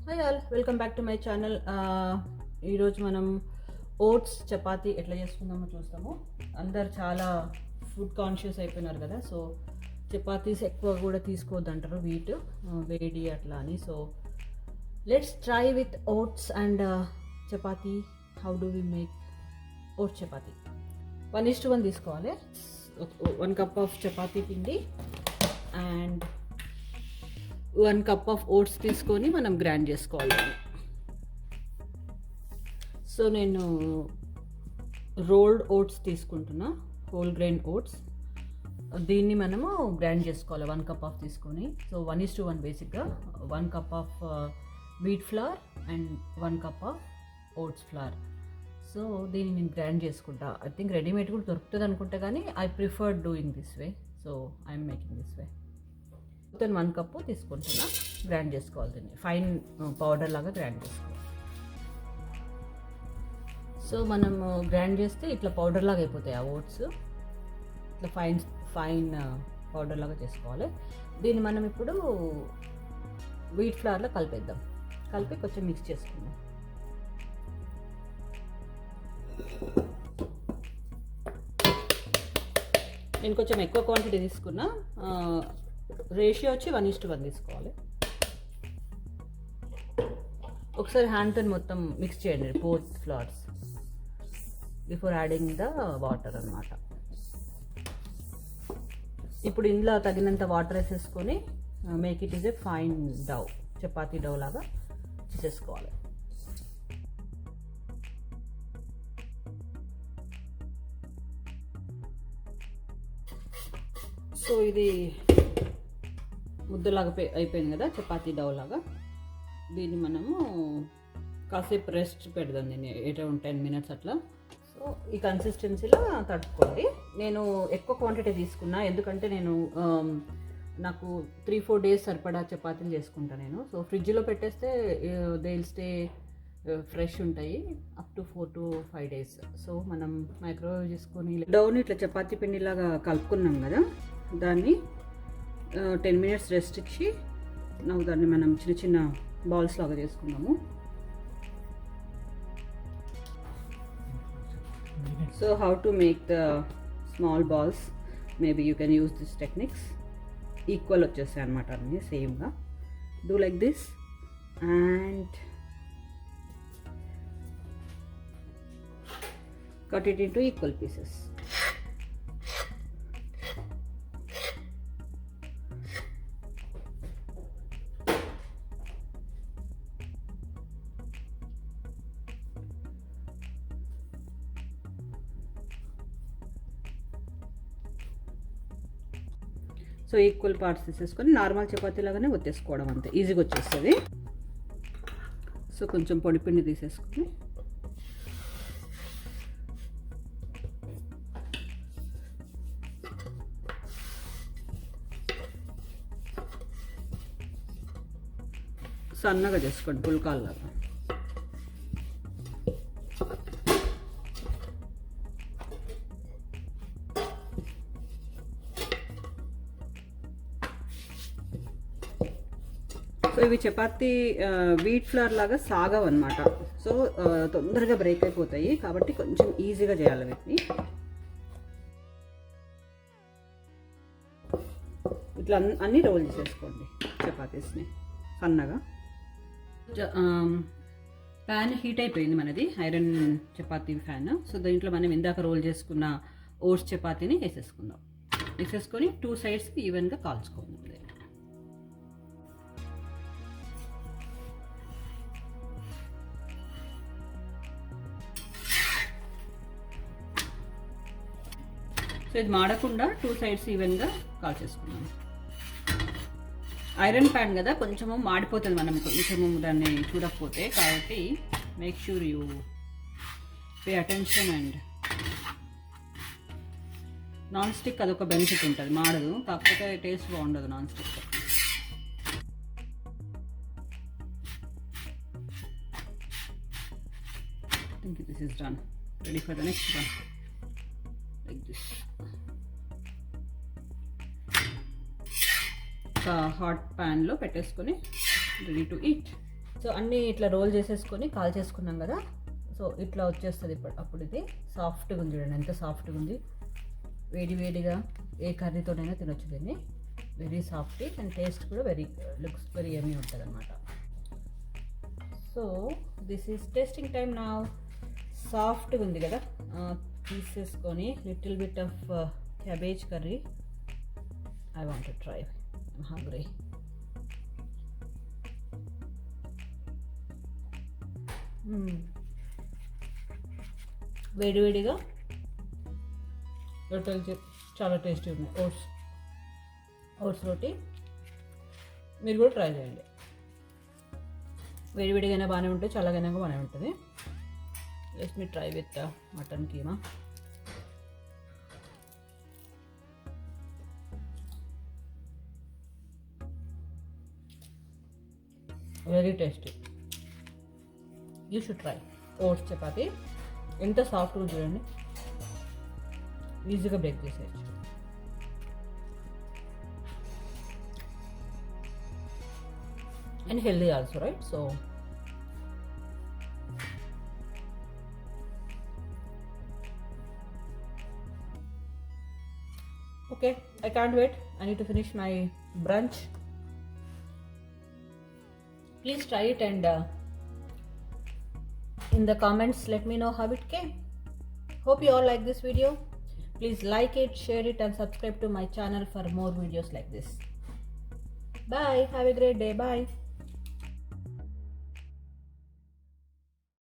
Hi all, welcome back to my channel. ఈరోజు మనం oats chapati ఎట్లా చేసుకుందామో చూస్తాము. అందరు చాలా ఫుడ్ కాన్షియస్ అయిపోయినారు కదా, సో చపాతీస్ ఎక్కువ కూడా తీసుకోవద్దంటారు, వీట్ వేడి అట్లా అని. So let's try with oats and chapati. How do we make oats chapati? 1:1 తీసుకోవాలి. 1 కప్ ఆఫ్ చపాతీ పిండి అండ్ 1 కప్ ఆఫ్ ఓట్స్ తీసుకొని మనం గ్రైండ్ చేసుకోవాలి. సో నేను రోల్డ్ ఓట్స్ తీసుకుంటున్నా, హోల్ గ్రెయిన్ ఓట్స్. దీన్ని మనము గ్రైండ్ చేసుకోవాలి 1 కప్ ఆఫ్ తీసుకొని. సో 1:1 బేసిక్గా 1 cup of wheat flower and 1 cup of votes flower. So దీన్ని నేను గ్రైండ్ చేసుకుంటా. ఐ థింక్ రెడీమేడ్ కూడా దొరుకుతుంది అనుకుంటా, కానీ I prefer doing this way. So I'm making this way. 1 cup తీసుకుంటున్నా, గ్రైండ్ చేసుకోవాలి. దీన్ని ఫైన్ పౌడర్ లాగా గ్రైండ్ చేసుకోవాలి. సో మనము గ్రైండ్ చేస్తే ఇట్లా పౌడర్ లాగా అయిపోతాయి ఆ ఓట్స్. ఇట్లా ఫైన్ పౌడర్ లాగా చేసుకోవాలి. దీన్ని మనం ఇప్పుడు వీట్ ఫ్లవర్లో కలిపేద్దాం. కలిపి కొంచెం మిక్స్ చేసుకుందాం. నేను కొంచెం ఎక్కువ క్వాంటిటీ తీసుకున్నా. రేషియో వచ్చి 1:1 తీసుకోవాలి. ఒకసారి హ్యాండ్తో మొత్తం మిక్స్ చేయండి both flours before adding the water అన్నమాట. ఇప్పుడు ఇందులో తగినంత వాటర్ వేసేసుకొని make it is a fine dough, chapati dough లాగా చేసేసుకోవాలి. సో ఇది ముద్దలాగా అయిపోయింది కదా, చపాతీ డౌ లాగా. దీన్ని మనము కాసేపు రెస్ట్ పెడదాం, దీన్ని అరౌండ్ 10 minutes అట్లా. సో ఈ కన్సిస్టెన్సీలో తడుపుకోండి. నేను ఎక్కువ క్వాంటిటీ తీసుకున్నా, ఎందుకంటే నేను నాకు 3-4 days సరిపడా చపాతీలు చేసుకుంటాను నేను. సో ఫ్రిడ్జ్లో పెట్టేస్తే దే విల్ స్టే ఫ్రెష్ ఉంటాయి up to 4 to 5 days. So మనం మైక్రోవేవ్ చేసుకొని డౌన్ ఇట్లా చపాతీ పిండిలాగా కలుపుకున్నాం కదా, దాన్ని 10 minutes రెస్ట్ ఇచ్చి దాన్ని మనం చిన్న చిన్న బాల్స్ లాగా చేసుకున్నాము. So how to make the small balls, maybe you can use this techniques. Equal వచ్చేస్తాయి అన్నమాట అన్నీ సేమ్గా. Do like this and cut it into equal pieces. So equal parts తీసేసుకొని నార్మల్ చపాతీ లాగానే ఒత్తేసుకోవడం, అంతే ఈజీగా వచ్చేస్తుంది. సో కొంచెం పొడిపిండి తీసేసుకొని సన్నగా చేసుకోండి, పుల్కాల్లాగా. సో ఇవి చపాతీ వీట్ ఫ్లవర్ లాగా సాగవు అనమాట. సో తొందరగా బ్రేక్ అయిపోతాయి, కాబట్టి కొంచెం ఈజీగా చేయాలి వీటిని. ఇట్లా అన్నీ రోల్ చేసేసుకోండి చపాతీస్ని సన్నగా. ప్యాన్ హీట్ అయిపోయింది మనది, ఐరన్ చపాతీ ఫ్యాన్. సో దీంట్లో మనం ఇందాక రోల్ చేసుకున్న ఓట్స్ చపాతీని వేసేసుకుందాం. వేసేసుకొని 2 sides ఈవెన్గా కాల్చుకుందాం. సో ఇది మాడకుండా 2 sides ఈవెన్గా కాల్చేసుకుందాం. ఐరన్ ప్యాన్ కదా, కొంచెము మాడిపోతుంది మనం కొంచెము దాన్ని చూడకపోతే. కాబట్టి make sure you pay attention. And non stick అదొక బెనిఫిట్ ఉంటుంది, మాడదు, కాకపోతే టేస్ట్ బాగుండదు non stick. I think this is done. Ready for the next one. Like this. ఒక హాట్ ప్యాన్లో పెట్టేసుకొని రెడీ టు ఈట్. సో అన్నీ ఇట్లా రోల్ చేసేసుకొని కాల్ చేసుకున్నాం కదా, సో ఇట్లా వచ్చేస్తుంది అప్పుడు ఇది సాఫ్ట్గా ఉంది. చూడండి ఎంత సాఫ్ట్గా ఉంది. వేడిగా ఏ కర్రీతోనైనా తినొచ్చు దీన్ని. వెరీ సాఫ్ట్ అండ్ టేస్ట్ కూడా లుక్స్ వెరీ యమ్మీ ఉంటుంది అనమాట. So this is tasting time నా. సాఫ్ట్గా ఉంది కదా, తీసేసుకొని little bit of cabbage curry. I want to try, I'm hungry. వేడిగా రొట్టెలు చాలా టేస్టీ ఉన్నాయి. ఓట్స్ రోటీ మీరు కూడా ట్రై చేయండి. వేడిగానే బాగానే ఉంటుంది, చల్లగానే బాగానే ఉంటుంది. Let's me try with mutton keema. Very tasty. You should try oats chapati. ఎంత సాఫ్ట్గా చూడండి, ఈజీగా బ్రేక్ చేసేయచ్చు. And healthy also, right? So okay, I can't wait. I need to finish my brunch. Please try it and in the comments let me know how it came. Hope you all like this video. Please like it, share it and subscribe to my channel for more videos like this. Bye. Have a great day. Bye.